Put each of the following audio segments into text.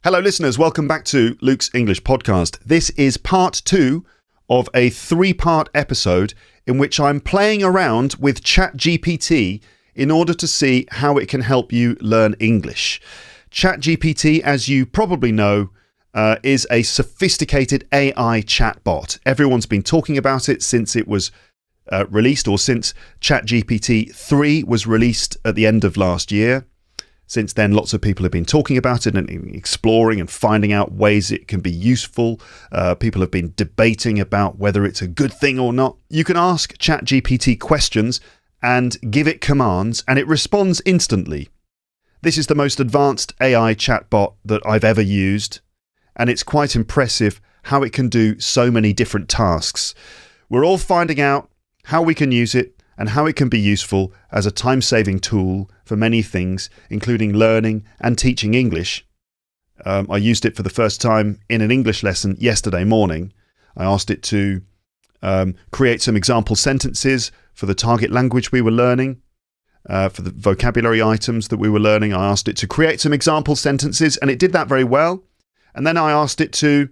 Hello listeners, welcome back to Luke's English Podcast. This is part 2 of a 3-part episode in which I'm playing around with ChatGPT in order to see how it can help you learn English. ChatGPT, as you probably know, is a sophisticated AI chatbot. Everyone's been talking about it since it was released, or since ChatGPT 3 was released at the end of last year. Since then, lots of people have been talking about it and exploring and finding out ways it can be useful. People have been debating about whether it's a good thing or not. You can ask ChatGPT questions and give it commands, and it responds instantly. This is the most advanced AI chatbot that I've ever used, and it's quite impressive how it can do so many different tasks. We're all finding out how we can use it and how it can be useful as a time-saving tool for many things, including learning and teaching English. I used it for the first time in an English lesson yesterday morning. I asked it to create some example sentences for the target language we were learning, for the vocabulary items that we were learning. I asked it to create some example sentences, and it did that very well. And then I asked it to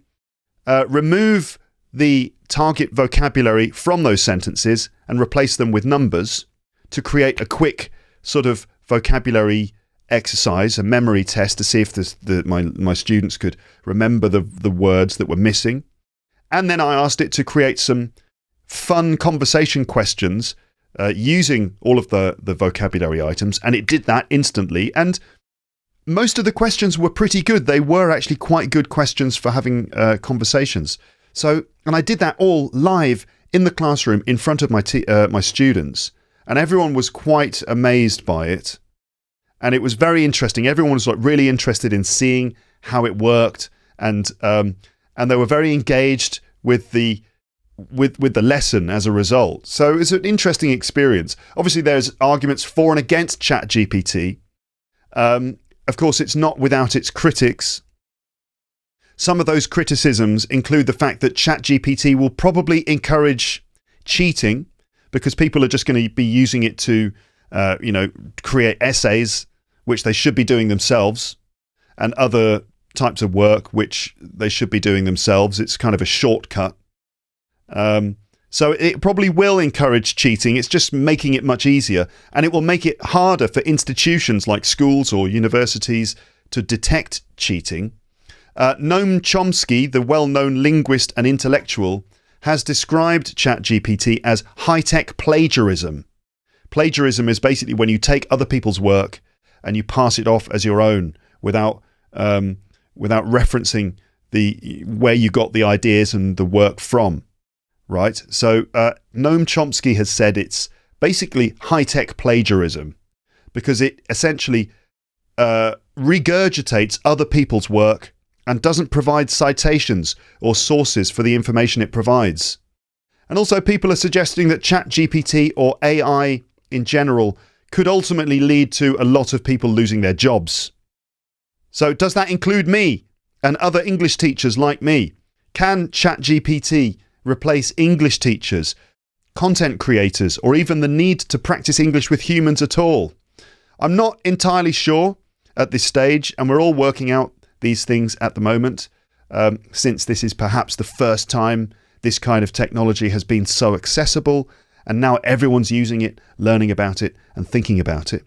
remove the target vocabulary from those sentences and replace them with numbers to create a quick sort of vocabulary exercise, a memory test to see if my students could remember the words that were missing. And then I asked it to create some fun conversation questions using all of the vocabulary items, and it did that instantly. And most of the questions were pretty good. They were actually quite good questions for having conversations. And I did that all live in the classroom in front of my students, and everyone was quite amazed by it. And it was very interesting. Everyone was really interested in seeing how it worked, and they were very engaged with the lesson as a result. So it was an interesting experience. Obviously, there's arguments for and against ChatGPT. Of course, it's not without its critics. Some of those criticisms include the fact that ChatGPT will probably encourage cheating because people are just going to be using it to, create essays, which they should be doing themselves, and other types of work, which they should be doing themselves. It's kind of a shortcut. So it probably will encourage cheating. It's just making it much easier, and it will make it harder for institutions like schools or universities to detect cheating. Noam Chomsky, the well-known linguist and intellectual, has described ChatGPT as high-tech plagiarism. Plagiarism is basically when you take other people's work and you pass it off as your own without referencing where you got the ideas and the work from. Right? So Noam Chomsky has said it's basically high-tech plagiarism because it essentially regurgitates other people's work and doesn't provide citations or sources for the information it provides. And also people are suggesting that ChatGPT or AI in general could ultimately lead to a lot of people losing their jobs. So does that include me and other English teachers like me? Can ChatGPT replace English teachers, content creators, or even the need to practice English with humans at all? I'm not entirely sure at this stage, and we're all working out these things at the moment, since this is perhaps the first time this kind of technology has been so accessible, and now everyone's using it, learning about it, and thinking about it.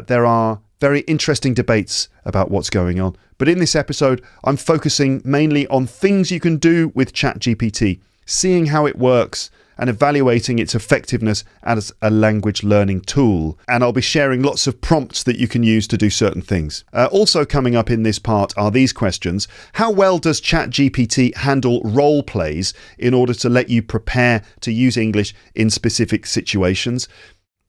There are very interesting debates about what's going on, but in this episode, I'm focusing mainly on things you can do with ChatGPT, seeing how it works, and evaluating its effectiveness as a language learning tool. And I'll be sharing lots of prompts that you can use to do certain things. Also coming up in this part are these questions. How well does ChatGPT handle role plays in order to let you prepare to use English in specific situations?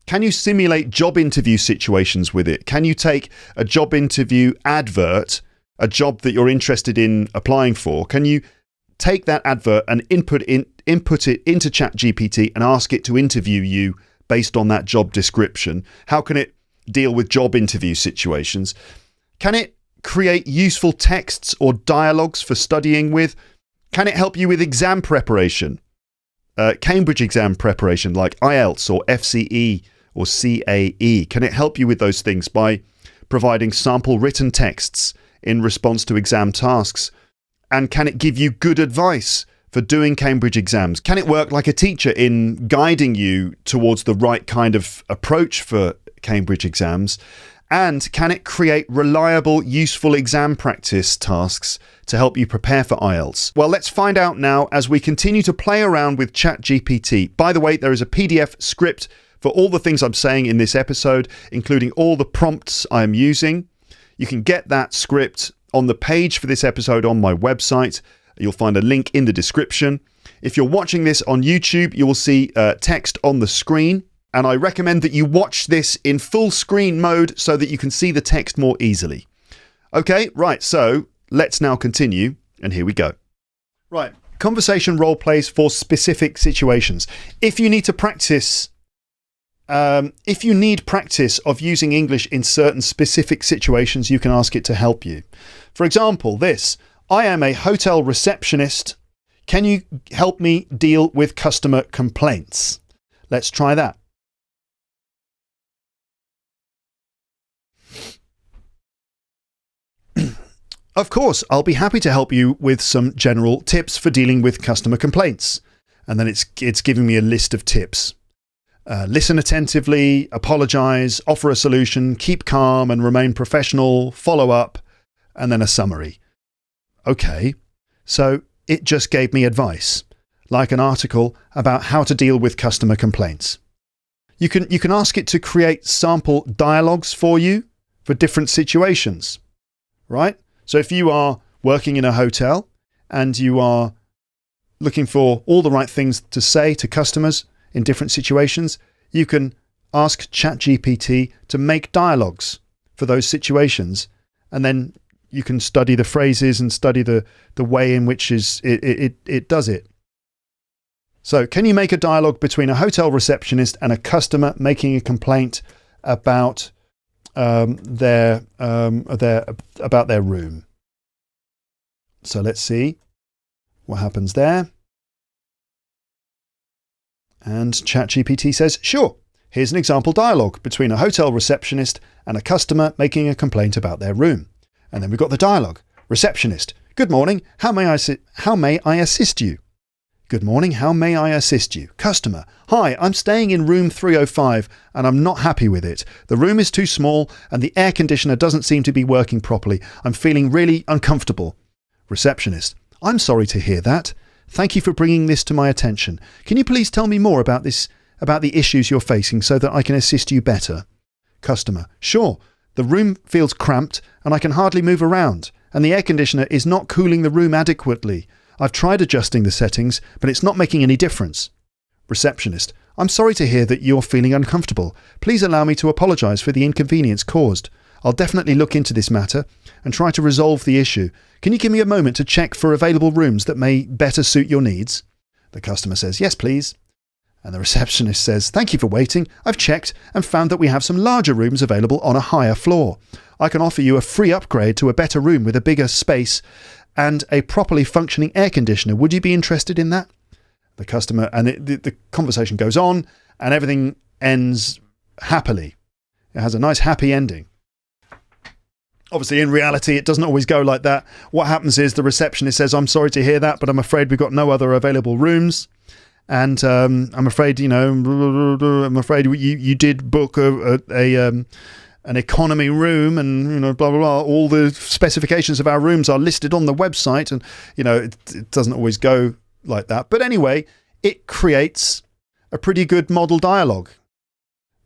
Can you simulate job interview situations with it? Can you take a job interview advert, a job that you're interested in applying for? Can you take that advert and input it into ChatGPT and ask it to interview you based on that job description? How can it deal with job interview situations? Can it create useful texts or dialogues for studying with? Can it help you with exam preparation? Cambridge exam preparation like IELTS or FCE or CAE? Can it help you with those things by providing sample written texts in response to exam tasks? And can it give you good advice for doing Cambridge exams? Can it work like a teacher in guiding you towards the right kind of approach for Cambridge exams? And can it create reliable, useful exam practice tasks to help you prepare for IELTS? Well, let's find out now as we continue to play around with ChatGPT. By the way, there is a PDF script for all the things I'm saying in this episode, including all the prompts I'm using. You can get that script on the page for this episode on my website. You'll find a link in the description. If you're watching this on YouTube, you will see text on the screen. And I recommend that you watch this in full screen mode so that you can see the text more easily. Okay, right, so let's now continue. And here we go. Right, conversation role plays for specific situations. If you need to practice, if you need practice of using English in certain specific situations, you can ask it to help you. For example, this: I am a hotel receptionist. Can you help me deal with customer complaints? Let's try that. Of course, I'll be happy to help you with some general tips for dealing with customer complaints. And then it's giving me a list of tips. Listen attentively, apologise, offer a solution, keep calm and remain professional, follow up, and then a summary. Okay, so it just gave me advice, like an article about how to deal with customer complaints. You can ask it to create sample dialogues for you for different situations, right? So if you are working in a hotel and you are looking for all the right things to say to customers in different situations, you can ask ChatGPT to make dialogues for those situations, and then you can study the phrases and study the way in which it does it. So, can you make a dialogue between a hotel receptionist and a customer making a complaint about their room? So let's see what happens there. And ChatGPT says, sure, here's an example dialogue between a hotel receptionist and a customer making a complaint about their room. And then we've got the dialogue. Receptionist: good morning, how may I assist you? Good morning, how may I assist you? Customer: hi, I'm staying in room 305 and I'm not happy with it. The room is too small and the air conditioner doesn't seem to be working properly. I'm feeling really uncomfortable. Receptionist: I'm sorry to hear that. Thank you for bringing this to my attention. Can you please tell me more about the issues you're facing so that I can assist you better? Customer: sure. The room feels cramped and I can hardly move around, and the air conditioner is not cooling the room adequately. I've tried adjusting the settings, but it's not making any difference. Receptionist: I'm sorry to hear that you're feeling uncomfortable. Please allow me to apologise for the inconvenience caused. I'll definitely look into this matter and try to resolve the issue. Can you give me a moment to check for available rooms that may better suit your needs? The customer says, yes, please. And the receptionist says, thank you for waiting. I've checked and found that we have some larger rooms available on a higher floor. I can offer you a free upgrade to a better room with a bigger space and a properly functioning air conditioner. Would you be interested in that? The customer, and the conversation goes on and everything ends happily. It has a nice happy ending. Obviously, in reality, it doesn't always go like that. What happens is the receptionist says, I'm sorry to hear that, but I'm afraid we've got no other available rooms. And I'm afraid, you did book an economy room, and, blah, blah, blah. All the specifications of our rooms are listed on the website. And, it doesn't always go like that. But anyway, it creates a pretty good model dialogue.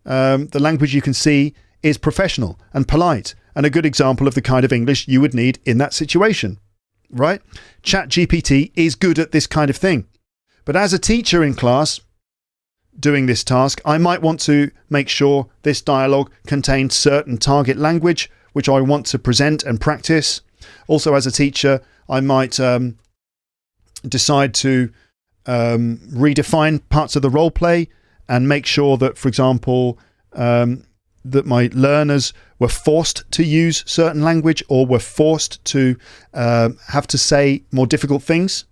The language you can see is professional and polite, and a good example of the kind of English you would need in that situation, right? ChatGPT is good at this kind of thing. But as a teacher in class doing this task, I might want to make sure this dialogue contains certain target language, which I want to present and practice. Also, as a teacher, I might decide to redefine parts of the role play and make sure that, for example, that my learners were forced to use certain language or were forced to have to say more difficult things.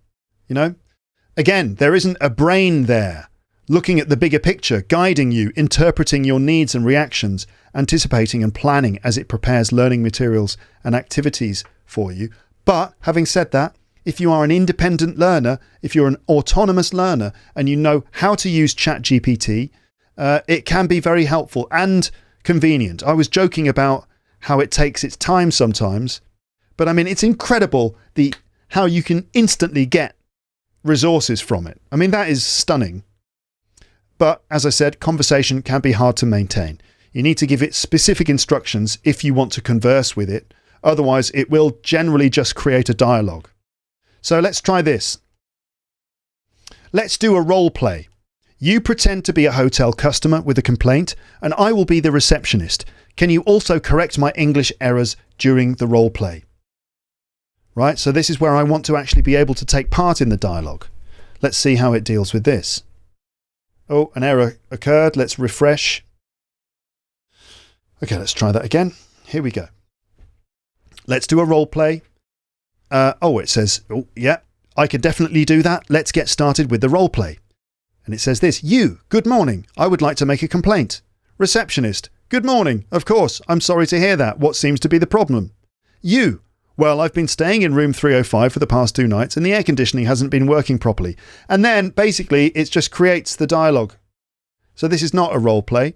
Again, there isn't a brain there looking at the bigger picture, guiding you, interpreting your needs and reactions, anticipating and planning as it prepares learning materials and activities for you. But having said that, if you are an independent learner, if you're an autonomous learner and you know how to use ChatGPT, it can be very helpful and convenient. I was joking about how it takes its time sometimes, but I mean, it's incredible how you can instantly get resources from it. I mean, that is stunning. But as I said, conversation can be hard to maintain. You need to give it specific instructions if you want to converse with it. Otherwise, it will generally just create a dialogue. So let's try this. Let's do a role play. You pretend to be a hotel customer with a complaint, and I will be the receptionist. Can you also correct my English errors during the role play? Right, so this is where I want to actually be able to take part in the dialogue. Let's see how it deals with this. Oh, an error occurred. Let's refresh. Okay, let's try that again. Here we go. Let's do a role play. It says, oh, yeah, I could definitely do that. Let's get started with the role play. And it says this, you, good morning. I would like to make a complaint. Receptionist, good morning. Of course, I'm sorry to hear that. What seems to be the problem? You, well, I've been staying in room 305 for the past 2 nights and the air conditioning hasn't been working properly. And then basically it just creates the dialogue. So this is not a role play.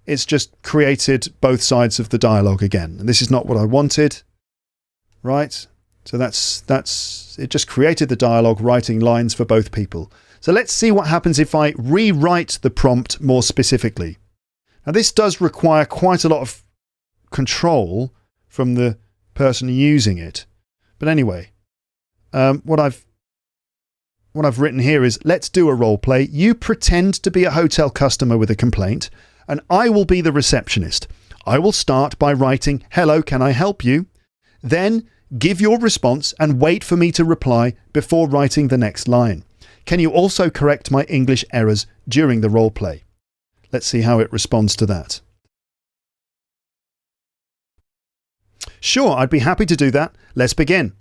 It's just created both sides of the dialogue again. And this is not what I wanted. Right? So that's it just created the dialogue, writing lines for both people. So let's see what happens if I rewrite the prompt more specifically. Now this does require quite a lot of control from the person using it. But anyway, what I've written here is, let's do a role play. You pretend to be a hotel customer with a complaint, and I will be the receptionist. I will start by writing, hello, can I help you? Then give your response and wait for me to reply before writing the next line. Can you also correct my English errors during the role play? Let's see how it responds to that. Sure, I'd be happy to do that. Let's begin.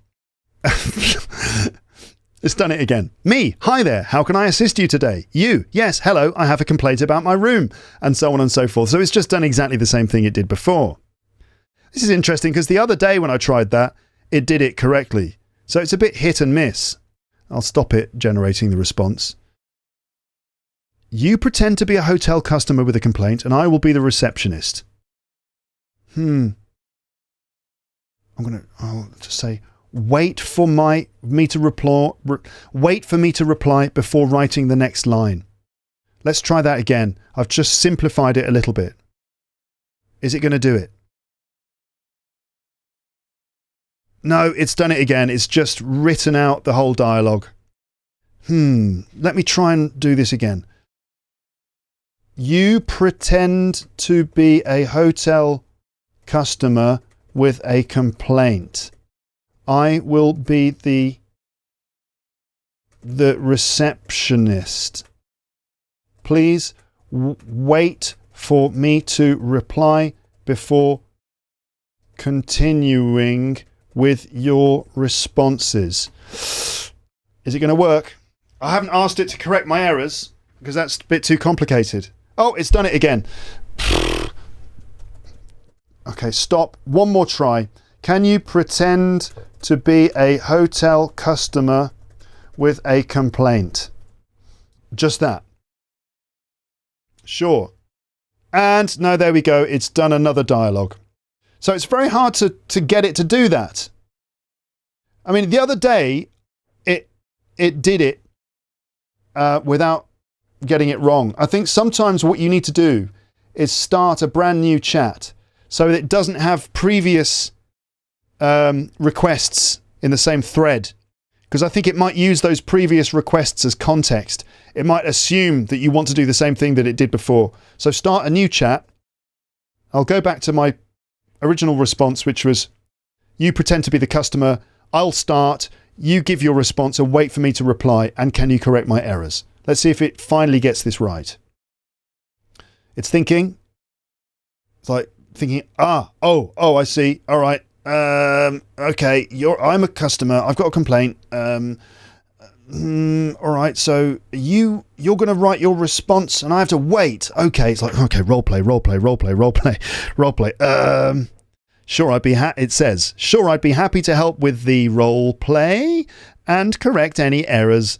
It's done it again. Me, hi there, how can I assist you today? You, yes, hello, I have a complaint about my room, and so on and so forth. So it's just done exactly the same thing it did before. This is interesting because the other day when I tried that, it did it correctly. So it's a bit hit and miss. I'll stop it generating the response. You pretend to be a hotel customer with a complaint and I will be the receptionist. I'll just say, wait for me to reply before writing the next line. Let's try that again. I've just simplified it a little bit. Is it going to do it? No, it's done it again. It's just written out the whole dialogue. Let me try and do this again. You pretend to be a hotel customer with a complaint. I will be the receptionist. Please wait for me to reply before continuing with your responses. Is it going to work? I haven't asked it to correct my errors because that's a bit too complicated. Oh, it's done it again. Okay, stop. One more try. Can you pretend to be a hotel customer with a complaint? Just that. Sure. And no, there we go. It's done another dialogue. So it's very hard to get it to do that. I mean, the other day, it did it without getting it wrong. I think sometimes what you need to do is start a brand new chat so that it doesn't have previous requests in the same thread. Because I think it might use those previous requests as context. It might assume that you want to do the same thing that it did before. So start a new chat. I'll go back to my original response, which was, you pretend to be the customer. I'll start. You give your response and wait for me to reply. And can you correct my errors? Let's see if it finally gets this right. It's thinking. It's like thinking, I see. All right. Okay. I'm a customer. I've got a complaint. All right. So you're going to write your response and I have to wait. Okay. It's like, okay, role play. It says, sure, I'd be happy to help with the role play and correct any errors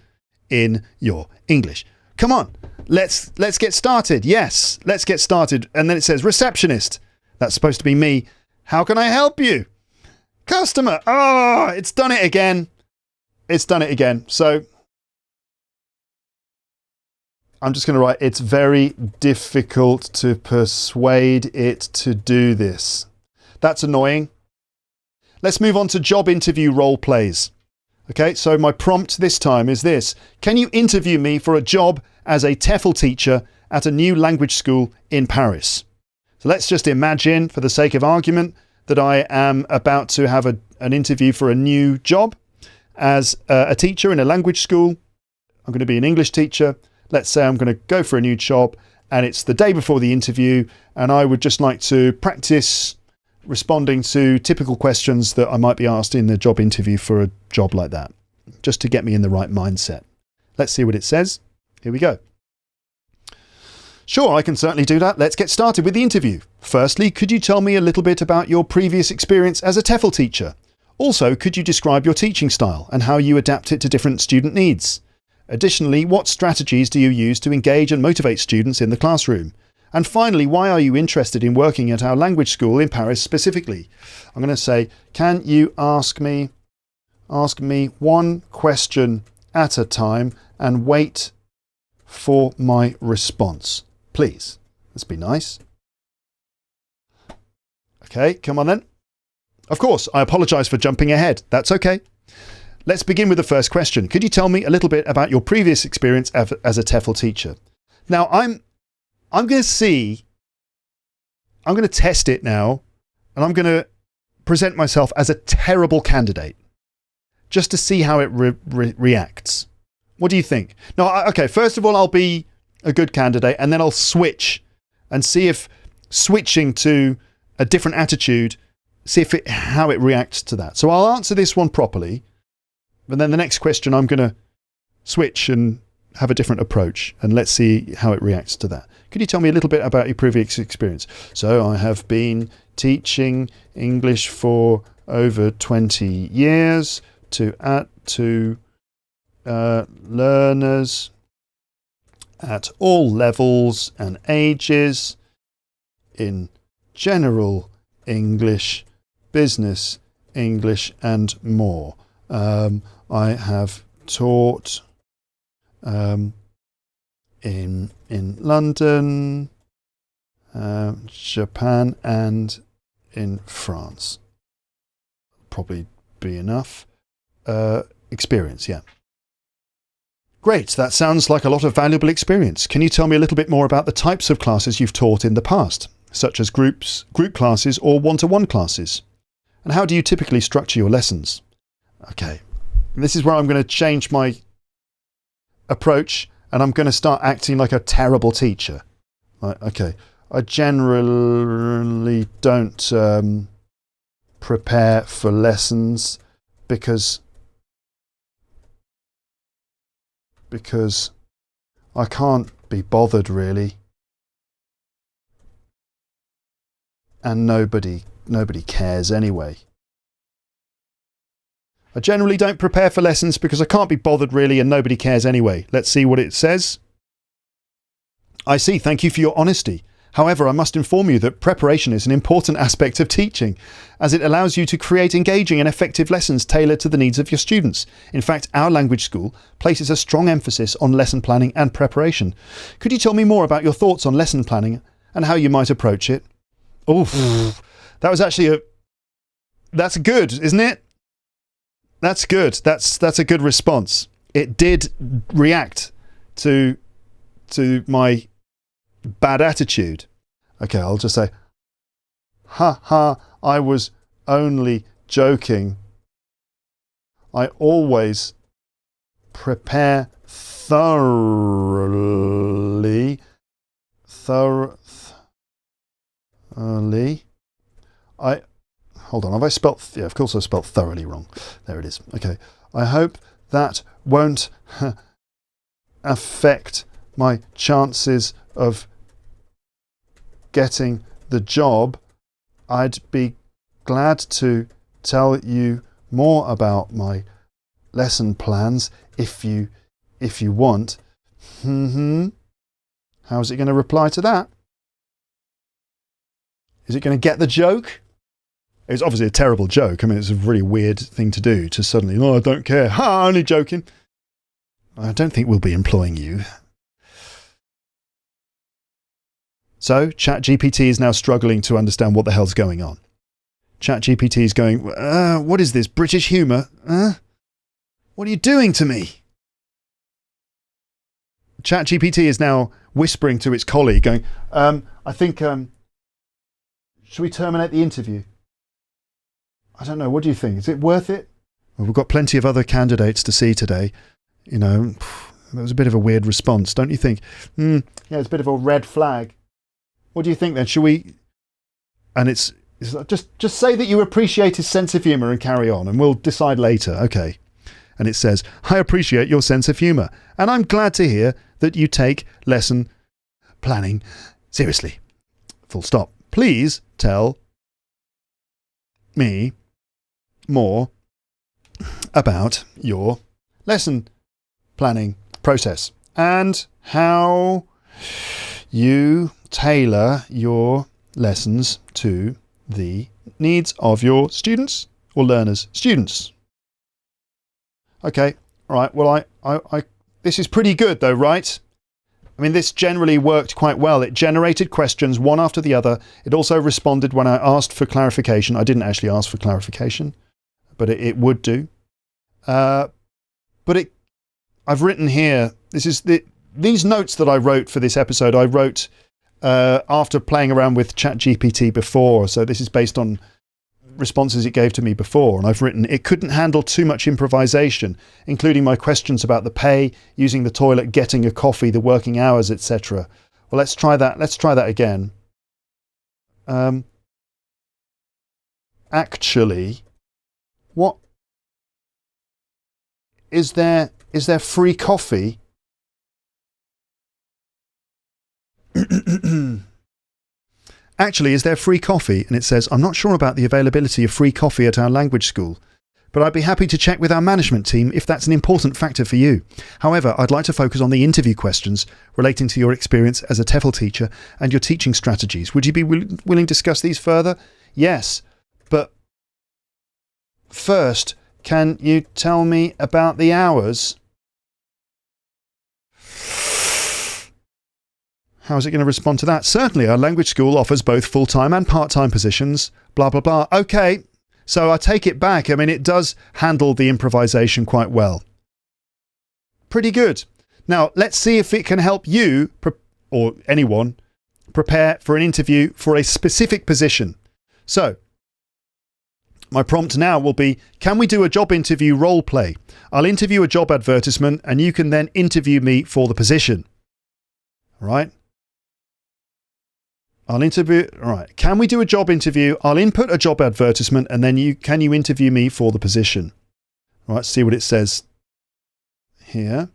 in your English. Come on, let's get started. Yes, let's get started. And then it says, receptionist. That's supposed to be me. How can I help you? Customer. Oh, it's done it again. It's done it again. So I'm just going to write, it's very difficult to persuade it to do this. That's annoying. Let's move on to job interview role plays. Okay, so my prompt this time is this. Can you interview me for a job as a TEFL teacher at a new language school in Paris? So let's just imagine, for the sake of argument, that I am about to have an interview for a new job as a teacher in a language school. I'm going to be an English teacher. Let's say I'm going to go for a new job and it's the day before the interview and I would just like to practice responding to typical questions that I might be asked in the job interview for a job like that, just to get me in the right mindset. Let's see what it says. Here we go. Sure, I can certainly do that. Let's get started with the interview. Firstly, could you tell me a little bit about your previous experience as a TEFL teacher? Also, could you describe your teaching style and how you adapt it to different student needs? Additionally, what strategies do you use to engage and motivate students in the classroom? And finally, why are you interested in working at our language school in Paris specifically? I'm going to say, can you ask me one question at a time and wait for my response, please? Let's be nice. Okay, come on then. Of course, I apologise for jumping ahead. That's okay. Let's begin with the first question. Could you tell me a little bit about your previous experience as a TEFL teacher? Now, I'm going to test it now, and I'm going to present myself as a terrible candidate, just to see how it reacts. What do you think? No, okay, first of all, I'll be a good candidate, and then I'll switch and see if switching to a different attitude, see if how it reacts to that. So I'll answer this one properly, but then the next question I'm going to switch and have a different approach, and let's see how it reacts to that. Could you tell me a little bit about your previous experience? So I have been teaching English for over 20 years to learners at all levels and ages in general English, business English and more. I have taught in London, Japan and in France. Probably be enough experience, yeah. Great, that sounds like a lot of valuable experience. Can you tell me a little bit more about the types of classes you've taught in the past, such as group classes or one-to-one classes? And how do you typically structure your lessons? Okay, this is where I'm going to change my approach and I'm going to start acting like a terrible teacher. Right, okay, I generally don't prepare for lessons because I can't be bothered really, and nobody cares anyway. I generally don't prepare for lessons because I can't be bothered really and nobody cares anyway. Let's see what it says. I see, thank you for your honesty. However, I must inform you that preparation is an important aspect of teaching, as it allows you to create engaging and effective lessons tailored to the needs of your students. In fact, our language school places a strong emphasis on lesson planning and preparation. Could you tell me more about your thoughts on lesson planning and how you might approach it? Oof, that was actually that's good, isn't it? That's good. That's a good response. It did react to my bad attitude. Okay, I'll just say, ha ha, I was only joking. I always prepare thoroughly. Hold on, have I spelt... Yeah, of course I spelt thoroughly wrong. There it is. Okay. I hope that won't affect my chances of getting the job. I'd be glad to tell you more about my lesson plans if you want. How's it going to reply to that? Is it going to get the joke? It's obviously a terrible joke. I mean, it's a really weird thing to do, to suddenly, oh, I don't care. Ha, only joking. I don't think we'll be employing you. So ChatGPT is now struggling to understand what the hell's going on. ChatGPT is going, what is this, British humour? What are you doing to me? ChatGPT is now whispering to its colleague, going, I think, should we terminate the interview? I don't know, what do you think? Is it worth it? Well, we've got plenty of other candidates to see today. You know, that was a bit of a weird response, don't you think? Yeah, it's a bit of a red flag. What do you think then? Should we... And it's like, just say that you appreciate his sense of humour and carry on, and we'll decide later. Okay. And it says, I appreciate your sense of humour, and I'm glad to hear that you take lesson planning seriously. Full stop. Please tell me more about your lesson planning process and how you tailor your lessons to the needs of your students or learners. Students. Okay, right. Well, I this is pretty good though, right? I mean, this generally worked quite well. It generated questions one after the other. It also responded when I asked for clarification. I didn't actually ask for clarification, but it would do. But I've written here, these notes that I wrote for this episode, I wrote after playing around with ChatGPT before. So this is based on responses it gave to me before. And I've written, it couldn't handle too much improvisation, including my questions about the pay, using the toilet, getting a coffee, the working hours, etc. Well, let's try that. Let's try that again. Actually, what is there free coffee? Actually, is there free coffee? And it says, I'm not sure about the availability of free coffee at our language school, but I'd be happy to check with our management team if that's an important factor for you. However, I'd like to focus on the interview questions relating to your experience as a TEFL teacher and your teaching strategies. Would you be willing to discuss these further? Yes, but first, can you tell me about the hours? How is it going to respond to that? Certainly, our language school offers both full-time and part-time positions, blah, blah, blah. Okay, so I take it back. I mean, it does handle the improvisation quite well. Pretty good. Now, let's see if it can help you, or anyone, prepare for an interview for a specific position. So, my prompt now will be, can we do a job interview role play? I'll interview a job advertisement and you can then interview me for the position. All right? Can we do a job interview? I'll input a job advertisement and then can you interview me for the position? All right, see what it says here.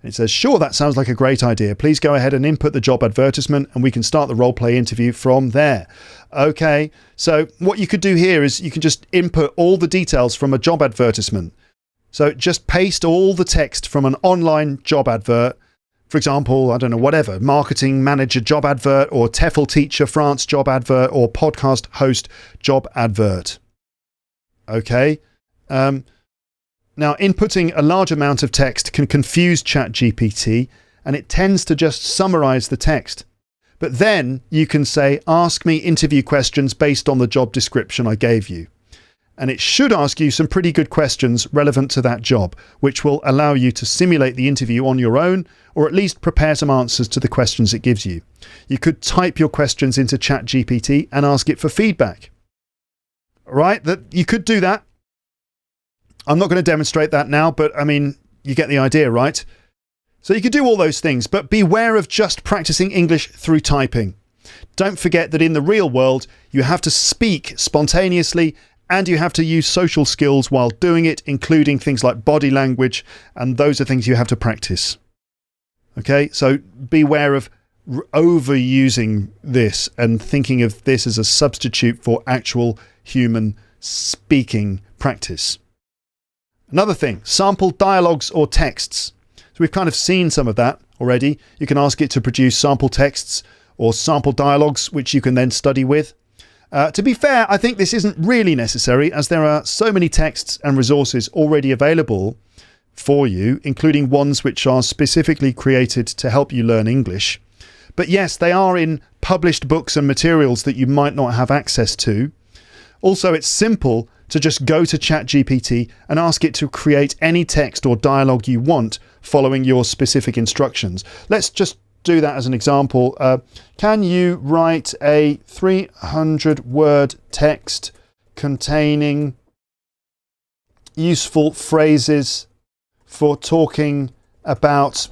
It says, sure, that sounds like a great idea. Please go ahead and input the job advertisement and we can start the role play interview from there. Okay, so what you could do here is you can just input all the details from a job advertisement. So just paste all the text from an online job advert. For example, I don't know, whatever, marketing manager job advert or TEFL teacher France job advert or podcast host job advert. Okay. Now, inputting a large amount of text can confuse ChatGPT and it tends to just summarize the text. But then you can say, ask me interview questions based on the job description I gave you. And it should ask you some pretty good questions relevant to that job, which will allow you to simulate the interview on your own, or at least prepare some answers to the questions it gives you. You could type your questions into ChatGPT and ask it for feedback. Right? You could do that. I'm not going to demonstrate that now, but I mean, you get the idea, right? So you could do all those things, but beware of just practicing English through typing. Don't forget that in the real world, you have to speak spontaneously and you have to use social skills while doing it, including things like body language, and those are things you have to practice. Okay, so beware of overusing this and thinking of this as a substitute for actual human speaking practice. Another thing, sample dialogues or texts. So we've kind of seen some of that already. You can ask it to produce sample texts or sample dialogues, which you can then study with. To be fair, I think this isn't really necessary, as there are so many texts and resources already available for you, including ones which are specifically created to help you learn English. But yes, they are in published books and materials that you might not have access to. Also, it's simple to just go to ChatGPT and ask it to create any text or dialogue you want following your specific instructions. Let's just do that as an example. Can you write a 300-word text containing useful phrases for talking about,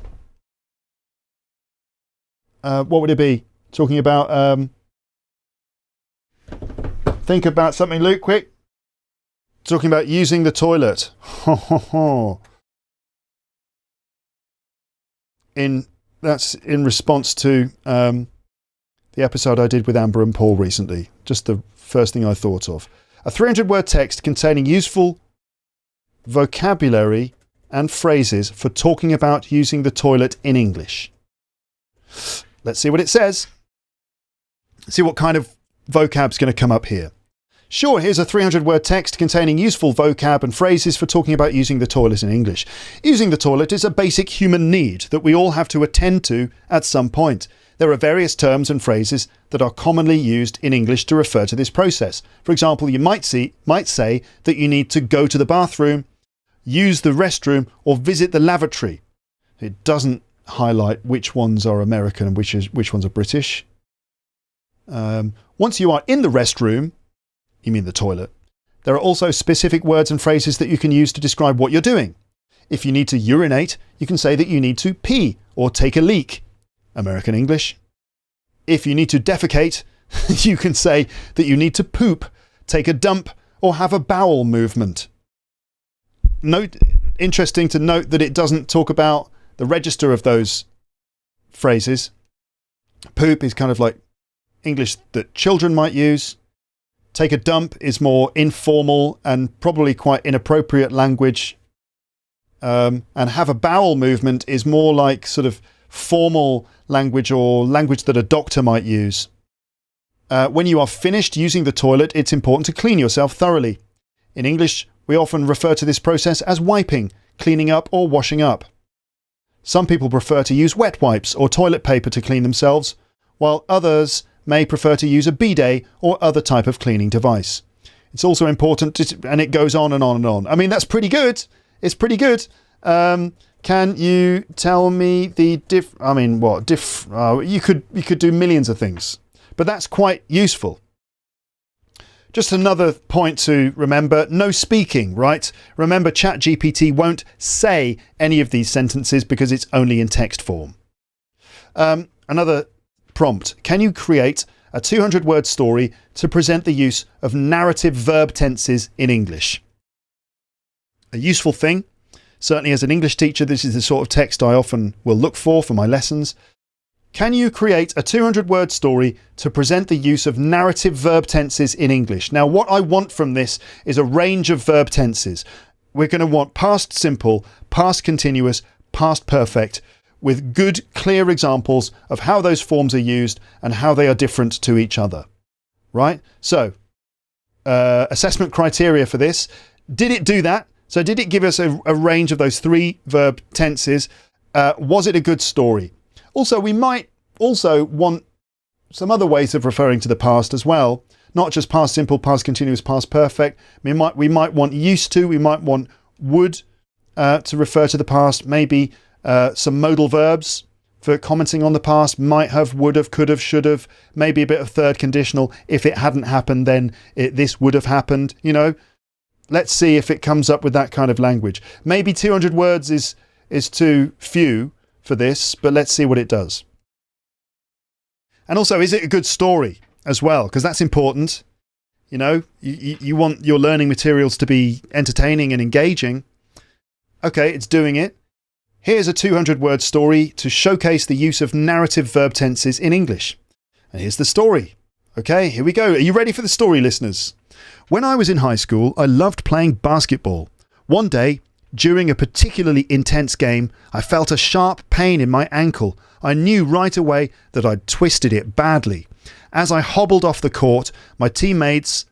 what would it be? Talking about, think about something, Luke, quick. Talking about using the toilet. That's in response to the episode I did with Amber and Paul recently. Just the first thing I thought of. A 300-word text containing useful vocabulary and phrases for talking about using the toilet in English. Let's see what it says. See what kind of vocab's going to come up here. Sure, here's a 300-word text containing useful vocab and phrases for talking about using the toilet in English. Using the toilet is a basic human need that we all have to attend to at some point. There are various terms and phrases that are commonly used in English to refer to this process. For example, you might say that you need to go to the bathroom, use the restroom, or visit the lavatory. It doesn't highlight which ones are American and which ones are British. Once you are in the restroom, you mean the toilet, there are also specific words and phrases that you can use to describe what you're doing. If you need to urinate, you can say that you need to pee or take a leak. American English. If you need to defecate, you can say that you need to poop, take a dump, or have a bowel movement. Interesting to note that it doesn't talk about the register of those phrases. Poop is kind of like English that children might use. Take a dump is more informal and probably quite inappropriate language. And have a bowel movement is more like sort of formal language or language that a doctor might use. When you are finished using the toilet, it's important to clean yourself thoroughly. In English, we often refer to this process as wiping, cleaning up or washing up. Some people prefer to use wet wipes or toilet paper to clean themselves, while others may prefer to use a bidet or other type of cleaning device. It's also important and it goes on and on and on. I mean, that's pretty good. It's pretty good. Can you tell me the you could do millions of things, but that's quite useful. Just another point to remember, no speaking, right? Remember, ChatGPT won't say any of these sentences because it's only in text form. Another prompt. Can you create a 200-word story to present the use of narrative verb tenses in English? A useful thing. Certainly as an English teacher, this is the sort of text I often will look for my lessons. Can you create a 200-word story to present the use of narrative verb tenses in English? Now, what I want from this is a range of verb tenses. We're going to want past simple, past continuous, past perfect, with good, clear examples of how those forms are used and how they are different to each other. Right? So, assessment criteria for this. Did it do that? So did it give us a range of those three verb tenses? Was it a good story? Also, we might also want some other ways of referring to the past as well. Not just past simple, past continuous, past perfect. We might want used to, we might want would to refer to the past. Maybe some modal verbs for commenting on the past. Might have, would have, could have, should have. Maybe a bit of third conditional. If it hadn't happened, then this would have happened. You know, let's see if it comes up with that kind of language. Maybe 200 words is too few for this, but let's see what it does. And also, is it a good story as well? Because that's important. You know, you want your learning materials to be entertaining and engaging. Okay, it's doing it. Here's a 200-word story to showcase the use of narrative verb tenses in English. And here's the story. Okay, here we go. Are you ready for the story, listeners? When I was in high school, I loved playing basketball. One day, during a particularly intense game, I felt a sharp pain in my ankle. I knew right away that I'd twisted it badly. As I hobbled off the court, my teammates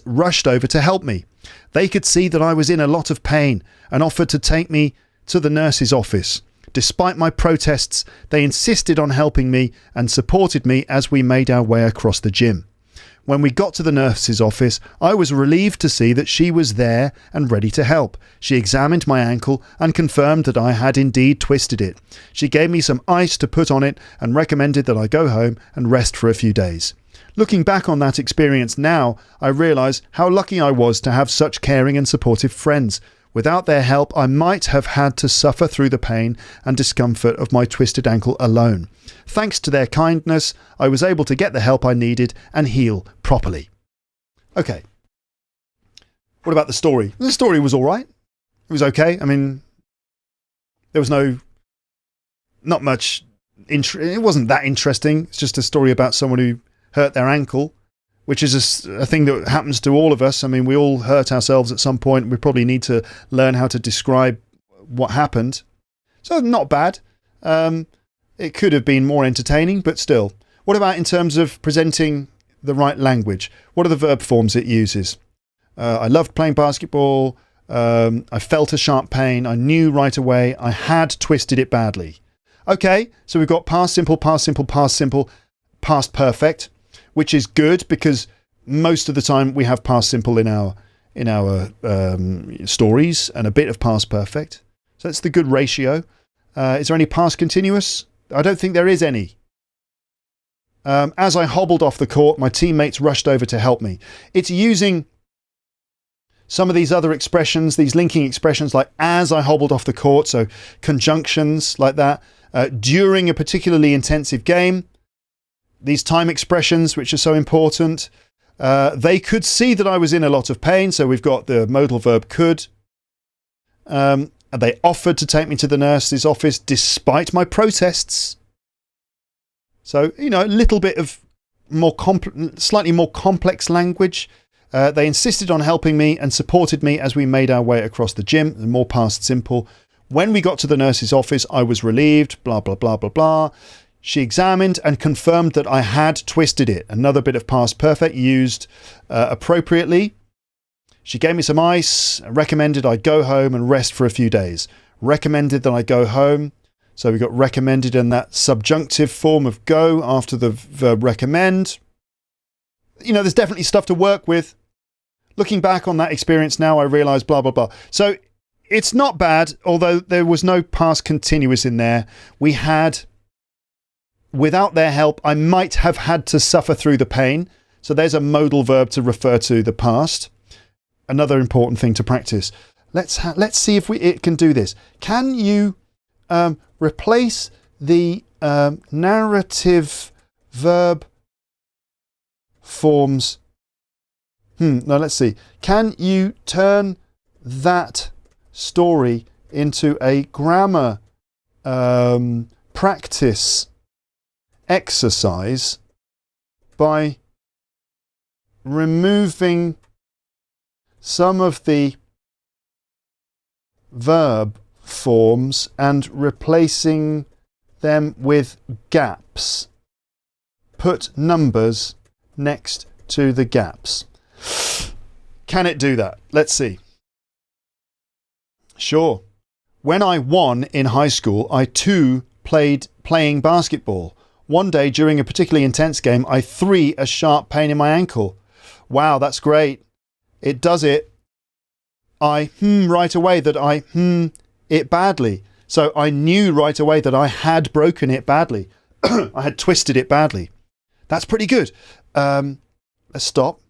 rushed over to help me. They could see that I was in a lot of pain and offered to take me to the nurse's office. Despite my protests, they insisted on helping me and supported me as we made our way across the gym. When we got to the nurse's office, I was relieved to see that she was there and ready to help. She examined my ankle and confirmed that I had indeed twisted it. She gave me some ice to put on it and recommended that I go home and rest for a few days. Looking back on that experience now, I realise how lucky I was to have such caring and supportive friends. Without their help, I might have had to suffer through the pain and discomfort of my twisted ankle alone. Thanks to their kindness, I was able to get the help I needed and heal properly. Okay. What about the story? The story was all right. It was okay. I mean, there was not much, it wasn't that interesting. It's just a story about someone who hurt their ankle, which is a thing that happens to all of us. I mean, we all hurt ourselves at some point. We probably need to learn how to describe what happened. So not bad. It could have been more entertaining, but still. What about in terms of presenting the right language? What are the verb forms it uses? I loved playing basketball. I felt a sharp pain. I knew right away I had twisted it badly. Okay, so we've got past simple, past simple, past simple, past perfect, which is good because most of the time we have past simple in our stories and a bit of past perfect. So that's the good ratio. Is there any past continuous? I don't think there is any. As I hobbled off the court, my teammates rushed over to help me. It's using some of these other expressions, these linking expressions like as I hobbled off the court, so conjunctions like that. During a particularly intensive game, these time expressions, which are so important. They could see that I was in a lot of pain, so we've got the modal verb could. They offered to take me to the nurse's office despite my protests. So, a little bit of slightly more complex language. They insisted on helping me and supported me as we made our way across the gym, more past simple. When we got to the nurse's office, I was relieved, blah, blah, blah, blah, blah. She examined and confirmed that I had twisted it. Another bit of past perfect used appropriately. She gave me some ice, recommended I go home and rest for a few days. Recommended that I go home. So we got recommended in that subjunctive form of go after the verb recommend. There's definitely stuff to work with. Looking back on that experience now, I realise blah, blah, blah. So it's not bad, although there was no past continuous in there. We had, without their help, I might have had to suffer through the pain. So there's a modal verb to refer to the past. Another important thing to practice. Let's see if it can do this. Can you replace the narrative verb forms? No, let's see. Can you turn that story into a grammar practice exercise by removing some of the verb forms and replacing them with gaps? Put numbers next to the gaps. Can it do that? Let's see. Sure. When I won in high school, I too playing basketball. One day during a particularly intense game, I threw a sharp pain in my ankle. Wow, that's great. It does it. I right away that I it badly. So I knew right away that I had broken it badly. I had twisted it badly. That's pretty good. Let's stop.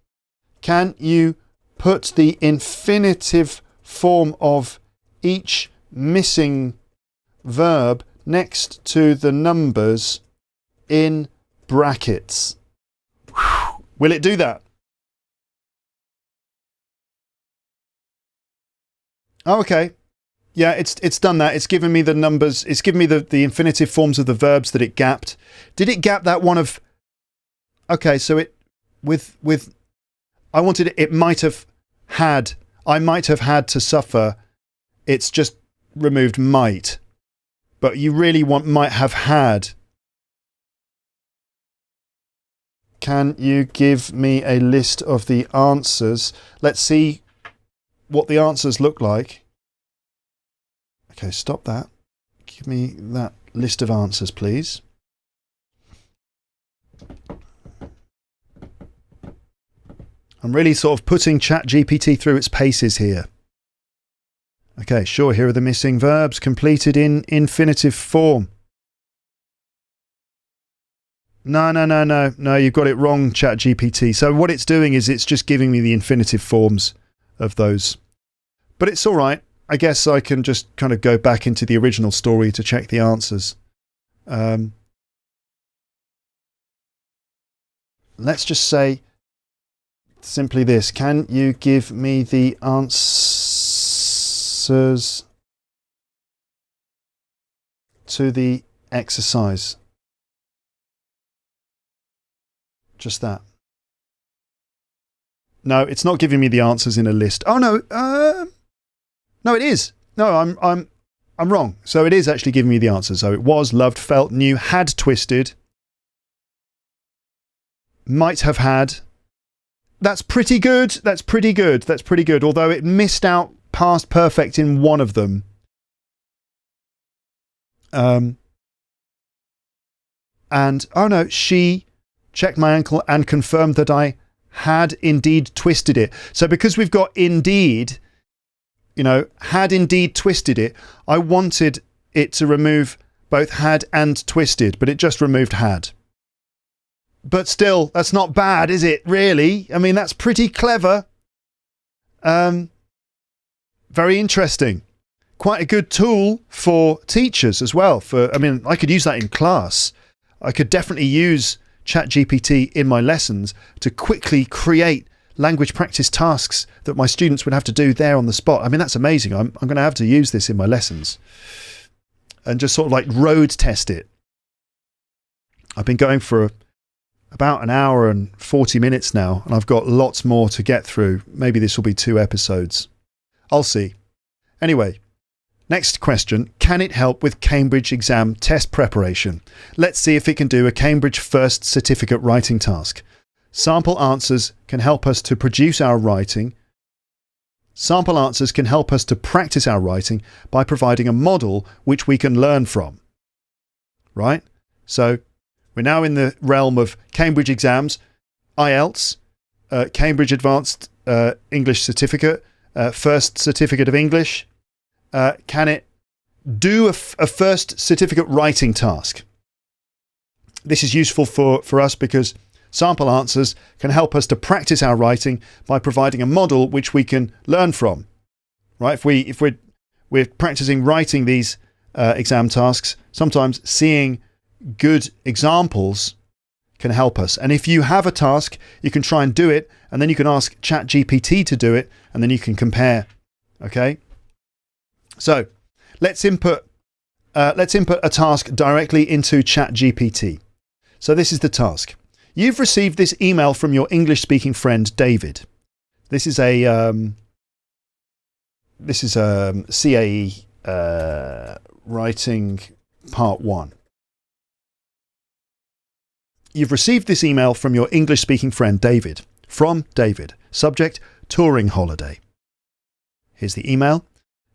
Can you put the infinitive form of each missing verb next to the numbers in brackets? Will it do that? Oh, okay. Yeah, it's done that. It's given me the numbers. It's given me the infinitive forms of the verbs that it gapped. Did it gap that one of... Okay, so it... With... I wanted it might have had... I might have had to suffer. It's just removed might. But you really want might have had. Can you give me a list of the answers? Let's see what the answers look like. Okay, stop that. Give me that list of answers, please. I'm really sort of putting ChatGPT through its paces here. Okay, sure, here are the missing verbs completed in infinitive form. No, you've got it wrong, ChatGPT. So what it's doing is it's just giving me the infinitive forms of those. But it's all right. I guess I can just kind of go back into the original story to check the answers. Let's just say simply this. Can you give me the answers to the exercise? Just that. No, it's not giving me the answers in a list. Oh no, no, it is. No, I'm wrong. So it is actually giving me the answers. So it was, loved, felt, knew, had twisted, might have had. That's pretty good. That's pretty good. That's pretty good. Although it missed out past perfect in one of them. And oh no, she checked my ankle and confirmed that I had indeed twisted it. So because we've got indeed, had indeed twisted it, I wanted it to remove both had and twisted, but it just removed had. But still, that's not bad, is it, really? I mean, that's pretty clever. Very interesting. Quite a good tool for teachers as well. I could use that in class. I could definitely use ChatGPT in my lessons to quickly create language practice tasks that my students would have to do there on the spot. I mean, that's amazing. I'm going to have to use this in my lessons and just sort of like road test it. I've been going for about an hour and 40 minutes now, and I've got lots more to get through. Maybe this will be 2 episodes. I'll see. Anyway, next question. Can it help with Cambridge exam test preparation? Let's see if it can do a Cambridge first certificate writing task. Sample answers can help us to produce our writing. Sample answers can help us to practice our writing by providing a model which we can learn from. Right? So we're now in the realm of Cambridge exams, IELTS, Cambridge Advanced English Certificate, First Certificate of English. Can it do a first certificate writing task? This is useful for us because sample answers can help us to practice our writing by providing a model which we can learn from. Right? If we're practicing writing these exam tasks, sometimes seeing good examples can help us. And if you have a task, you can try and do it, and then you can ask ChatGPT to do it, and then you can compare. Okay? So let's input a task directly into ChatGPT. So this is the task. You've received this email from your English-speaking friend David. This is a CAE writing part 1. You've received this email from your English-speaking friend David. From David. Subject: touring holiday. Here's the email.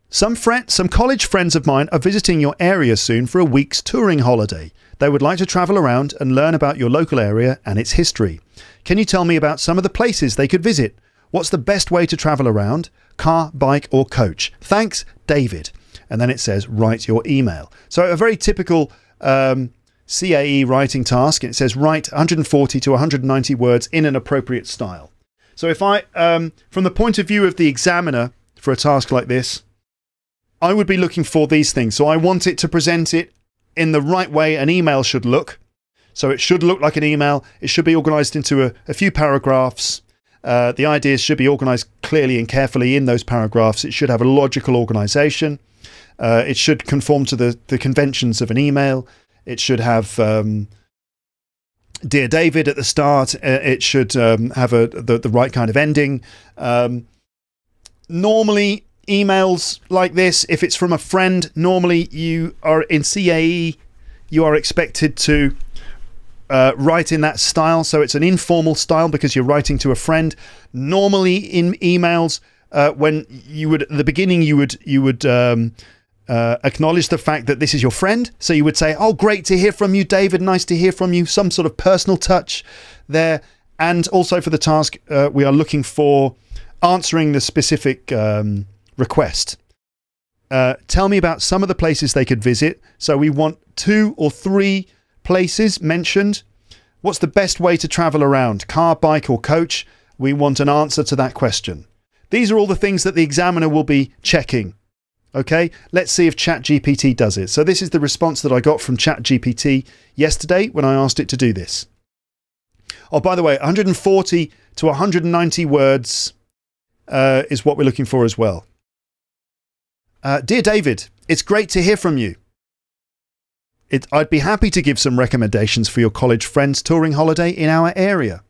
Some college friends of mine are visiting your area soon for a week's touring holiday. They would like to travel around and learn about your local area and its history. Can you tell me about some of the places they could visit? What's the best way to travel around? Car, bike or coach? Thanks, David. And then it says, write your email. So a very typical CAE writing task. It says, write 140 to 190 words in an appropriate style. So if I, from the point of view of the examiner for a task like this, I would be looking for these things. So I want it to present it in the right way an email should look. So it should look like an email. It should be organised into a few paragraphs. The ideas should be organised clearly and carefully in those paragraphs. It should have a logical organisation. It should conform to the conventions of an email. It should have Dear David at the start. It should have the right kind of ending. Normally, emails like this, if it's from a friend, normally you are in CAE, you are expected to write in that style. So it's an informal style because you're writing to a friend. Normally in emails, when you would, at the beginning, you would acknowledge the fact that this is your friend. So you would say, oh, great to hear from you, David. Nice to hear from you. Some sort of personal touch there. And also for the task, we are looking for answering the specific request. Tell me about some of the places they could visit. So we want 2 or 3 places mentioned. What's the best way to travel around? Car, bike or coach? We want an answer to that question. These are all the things that the examiner will be checking. Okay, let's see if ChatGPT does it. So this is the response that I got from ChatGPT yesterday when I asked it to do this. Oh, by the way, 140 to 190 words is what we're looking for as well. Dear David, it's great to hear from you. I'd be happy to give some recommendations for your college friends' touring holiday in our area.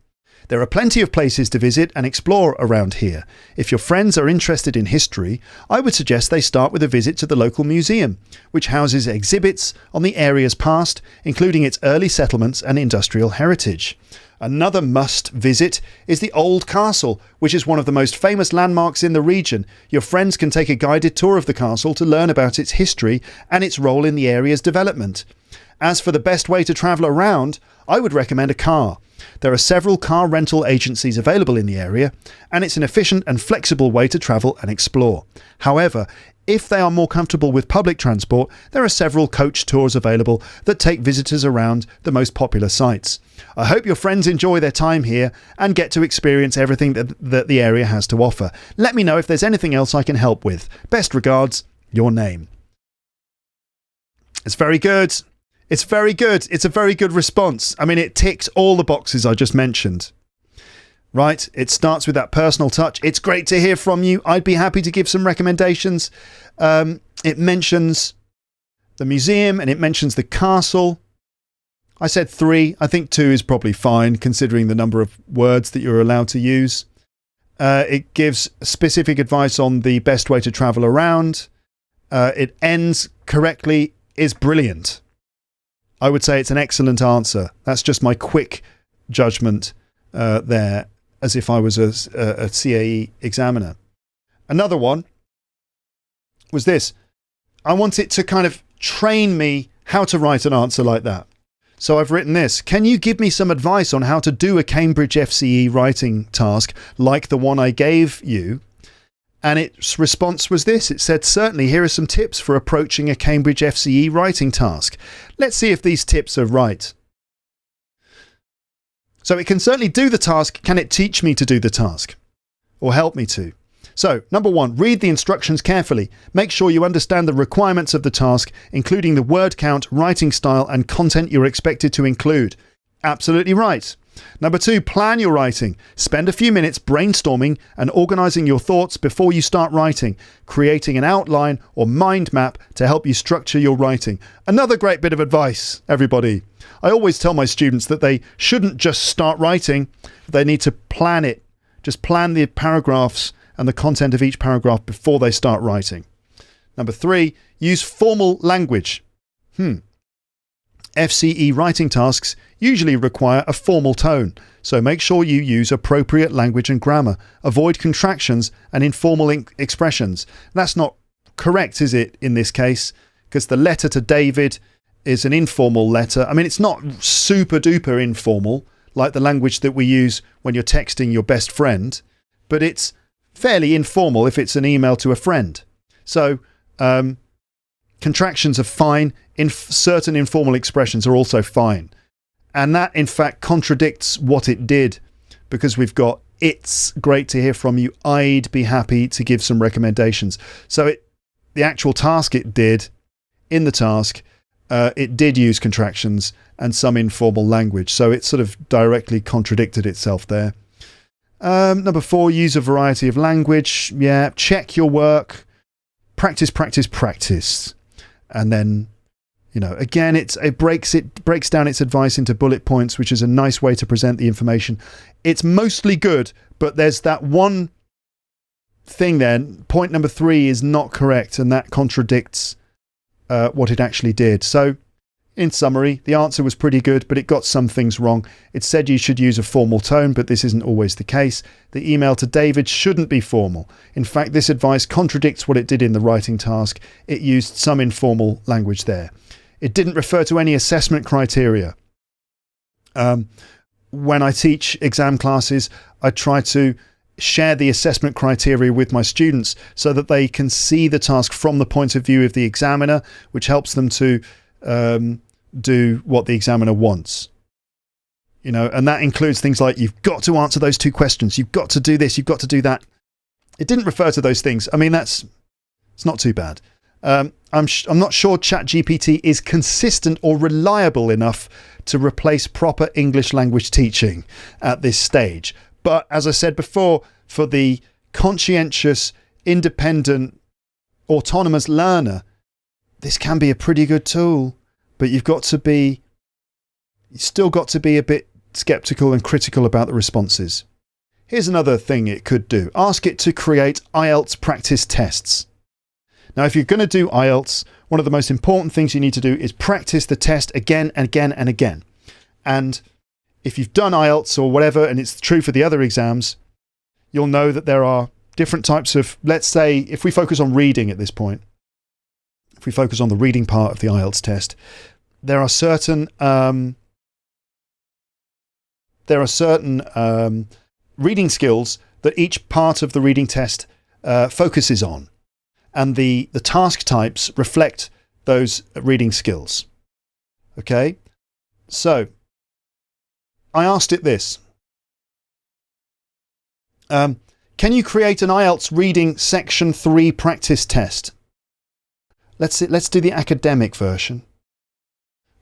There are plenty of places to visit and explore around here. If your friends are interested in history, I would suggest they start with a visit to the local museum, which houses exhibits on the area's past, including its early settlements and industrial heritage. Another must visit is the Old Castle, which is one of the most famous landmarks in the region. Your friends can take a guided tour of the castle to learn about its history and its role in the area's development. As for the best way to travel around, I would recommend a car. There are several car rental agencies available in the area, and it's an efficient and flexible way to travel and explore. However, if they are more comfortable with public transport, there are several coach tours available that take visitors around the most popular sites. I hope your friends enjoy their time here and get to experience everything that the area has to offer. Let me know if there's anything else I can help with. Best regards, your name. It's very good. It's very good. It's a very good response. I mean, it ticks all the boxes I just mentioned. Right? It starts with that personal touch. It's great to hear from you. I'd be happy to give some recommendations. It mentions the museum and it mentions the castle. I said 3. I think 2 is probably fine considering the number of words that you're allowed to use. It gives specific advice on the best way to travel around. It ends correctly, is brilliant. I would say it's an excellent answer. That's just my quick judgment there, as if I was a CAE examiner. Another one was this. I want it to kind of train me how to write an answer like that. So I've written this. Can you give me some advice on how to do a Cambridge FCE writing task like the one I gave you? And its response was this. It said, certainly, here are some tips for approaching a Cambridge FCE writing task. Let's see if these tips are right. So it can certainly do the task. Can it teach me to do the task? Or help me to? So, number 1, read the instructions carefully. Make sure you understand the requirements of the task, including the word count, writing style, and content you're expected to include. Absolutely right. Number 2, plan your writing. Spend a few minutes brainstorming and organising your thoughts before you start writing, creating an outline or mind map to help you structure your writing. Another great bit of advice, everybody. I always tell my students that they shouldn't just start writing, they need to plan it. Just plan the paragraphs and the content of each paragraph before they start writing. Number 3, use formal language. FCE writing tasks usually require a formal tone, so make sure you use appropriate language and grammar. Avoid contractions and informal expressions. That's not correct, is it, in this case? Because the letter to David is an informal letter. I mean, it's not super duper informal, like the language that we use when you're texting your best friend, but it's fairly informal if it's an email to a friend. So, contractions are fine. Certain informal expressions are also fine. And that, in fact, contradicts what it did, because we've got, it's great to hear from you. I'd be happy to give some recommendations. So the actual task it did, in the task, it did use contractions and some informal language. So it sort of directly contradicted itself there. Number 4, use a variety of language. Yeah, check your work. practice, practice, practice. And then, again, it breaks down its advice into bullet points, which is a nice way to present the information. It's mostly good, but there's that one thing there. Point number 3 is not correct, and that contradicts what it actually did. So, in summary, the answer was pretty good, but it got some things wrong. It said you should use a formal tone, but this isn't always the case. The email to David shouldn't be formal. In fact, this advice contradicts what it did in the writing task. It used some informal language there. It didn't refer to any assessment criteria. When I teach exam classes, I try to share the assessment criteria with my students so that they can see the task from the point of view of the examiner, which helps them to do what the examiner wants. And that includes things like, you've got to answer those 2 questions, you've got to do this, you've got to do that. It didn't refer to those things. I mean, it's not too bad. I'm not sure ChatGPT is consistent or reliable enough to replace proper English language teaching at this stage. But as I said before, for the conscientious, independent, autonomous learner, this can be a pretty good tool. But you've still got to be a bit skeptical and critical about the responses. Here's another thing it could do. Ask it to create IELTS practice tests. Now, if you're going to do IELTS, one of the most important things you need to do is practice the test again and again and again. And if you've done IELTS or whatever, and it's true for the other exams, you'll know that there are different types of, let's say, if we focus on reading at this point, if we focus on the reading part of the IELTS test, there are certain reading skills that each part of the reading test focuses on, and the task types reflect those reading skills. Okay, so I asked it this: can you create an IELTS reading section 3 practice test? Let's do the academic version.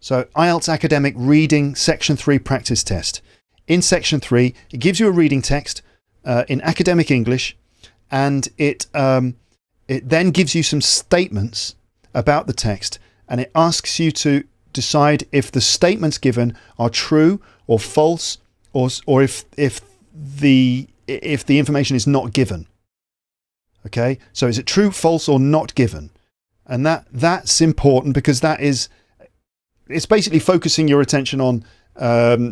So IELTS academic reading section 3 practice test. In section 3, it gives you a reading text in academic English, and it then gives you some statements about the text, and it asks you to decide if the statements given are true or false, or if the information is not given. Okay, so is it true, false, or not given? And that's important, because it's basically focusing your attention on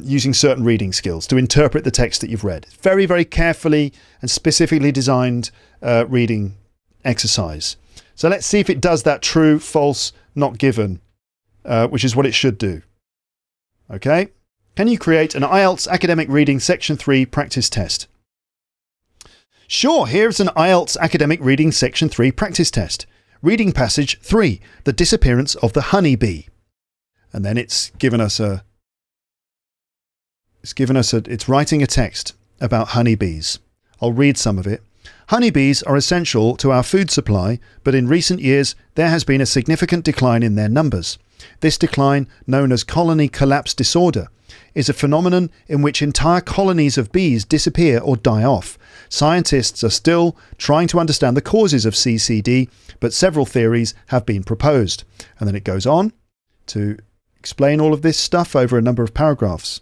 using certain reading skills to interpret the text that you've read. Very, very carefully and specifically designed reading exercise. So let's see if it does that true, false, not given, which is what it should do. Okay? Can you create an IELTS academic reading section 3 practice test? Sure, here's an IELTS academic reading section 3 practice test. Reading passage 3, the disappearance of the honeybee. And then it's writing a text about honeybees. I'll read some of it. Honeybees are essential to our food supply, but in recent years there has been a significant decline in their numbers. This decline, known as colony collapse disorder, is a phenomenon in which entire colonies of bees disappear or die off. Scientists are still trying to understand the causes of CCD, but several theories have been proposed. And then it goes on to explain all of this stuff over a number of paragraphs.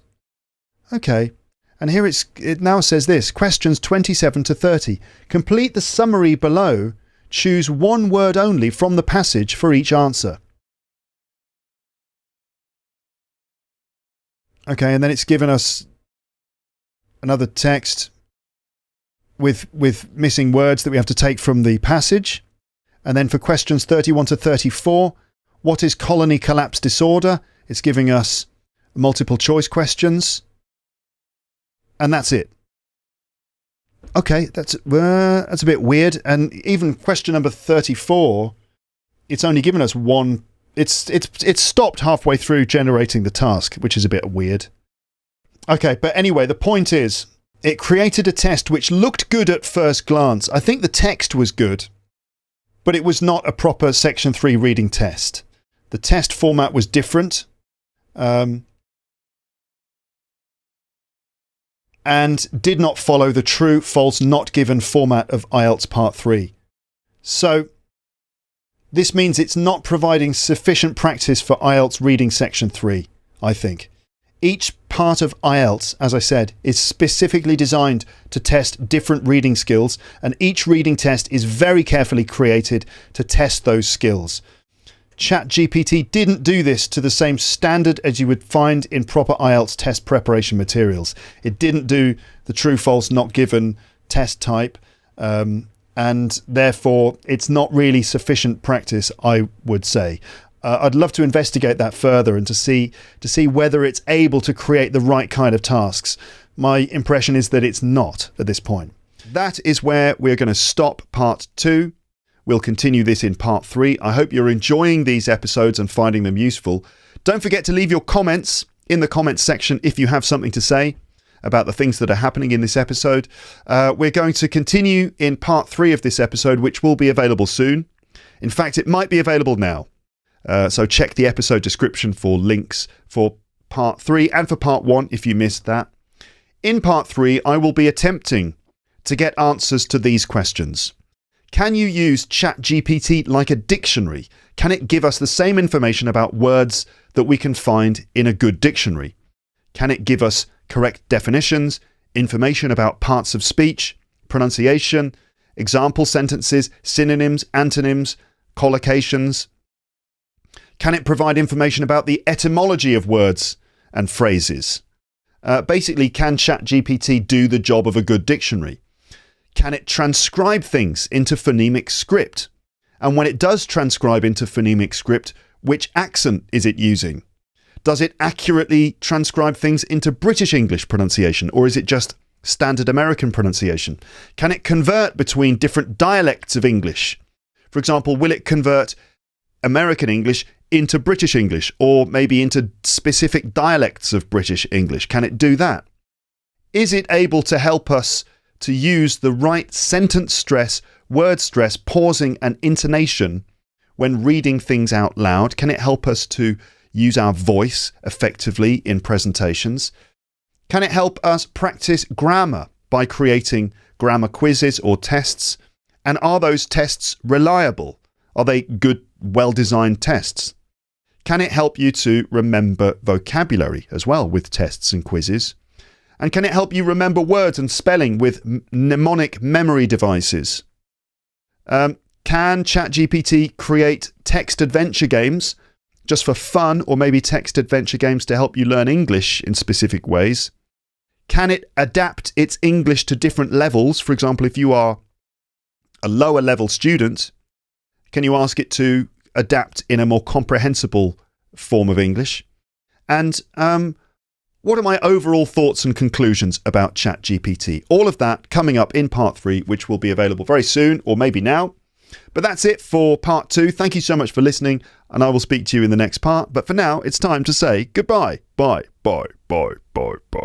Okay, and here it now says this: questions 27 to 30. Complete the summary below. Choose one word only from the passage for each answer. Okay, and then it's given us another text with missing words that we have to take from the passage. And then for questions 31 to 34, what is colony collapse disorder? It's giving us multiple choice questions. And that's it. Okay, that's a bit weird. And even question number 34, it's only given us one. It's stopped halfway through generating the task, which is a bit weird. Okay, but anyway, the point is, it created a test which looked good at first glance. I think the text was good, but it was not a proper Section 3 reading test. The test format was different. And did not follow the true, false, not given format of IELTS Part 3. So This means it's not providing sufficient practice for IELTS reading section 3, I think. Each part of IELTS, as I said, is specifically designed to test different reading skills, and each reading test is very carefully created to test those skills. ChatGPT didn't do this to the same standard as you would find in proper IELTS test preparation materials. It didn't do the true, false, not given test type, and therefore it's not really sufficient practice, I would say. I'd love to investigate that further and to see whether it's able to create the right kind of tasks. My impression is that it's not at this point. That is where we're going to stop part 2. We'll continue this in part 3. I hope you're enjoying these episodes and finding them useful. Don't forget to leave your comments in the comments section if you have something to say about the things that are happening in this episode. We're going to continue in part 3 of this episode, which will be available soon. In fact, it might be available now. So check the episode description for links for part 3 and for part 1 if you missed that. In part 3, I will be attempting to get answers to these questions. Can you use ChatGPT like a dictionary? Can it give us the same information about words that we can find in a good dictionary? Can it give us correct definitions, information about parts of speech, pronunciation, example sentences, synonyms, antonyms, collocations? Can it provide information about the etymology of words and phrases? Basically, can ChatGPT do the job of a good dictionary? Can it transcribe things into phonemic script? And when it does transcribe into phonemic script, which accent is it using? Does it accurately transcribe things into British English pronunciation, or is it just standard American pronunciation? Can it convert between different dialects of English? For example, will it convert American English into British English, or maybe into specific dialects of British English? Can it do that? Is it able to help us to use the right sentence stress, word stress, pausing and intonation when reading things out loud? Can it help us to use our voice effectively in presentations? Can it help us practice grammar by creating grammar quizzes or tests? And are those tests reliable? Are they good, well-designed tests? Can it help you to remember vocabulary as well with tests and quizzes? And can it help you remember words and spelling with mnemonic memory devices? Can ChatGPT create text adventure games just for fun, or maybe text adventure games to help you learn English in specific ways? Can it adapt its English to different levels? For example, if you are a lower level student, can you ask it to adapt in a more comprehensible form of English? And what are my overall thoughts and conclusions about ChatGPT? All of that coming up in part 3, which will be available very soon, or maybe now. But that's it for part 2. Thank you so much for listening, and I will speak to you in the next part. But for now, it's time to say goodbye. Bye, bye, bye, bye, bye.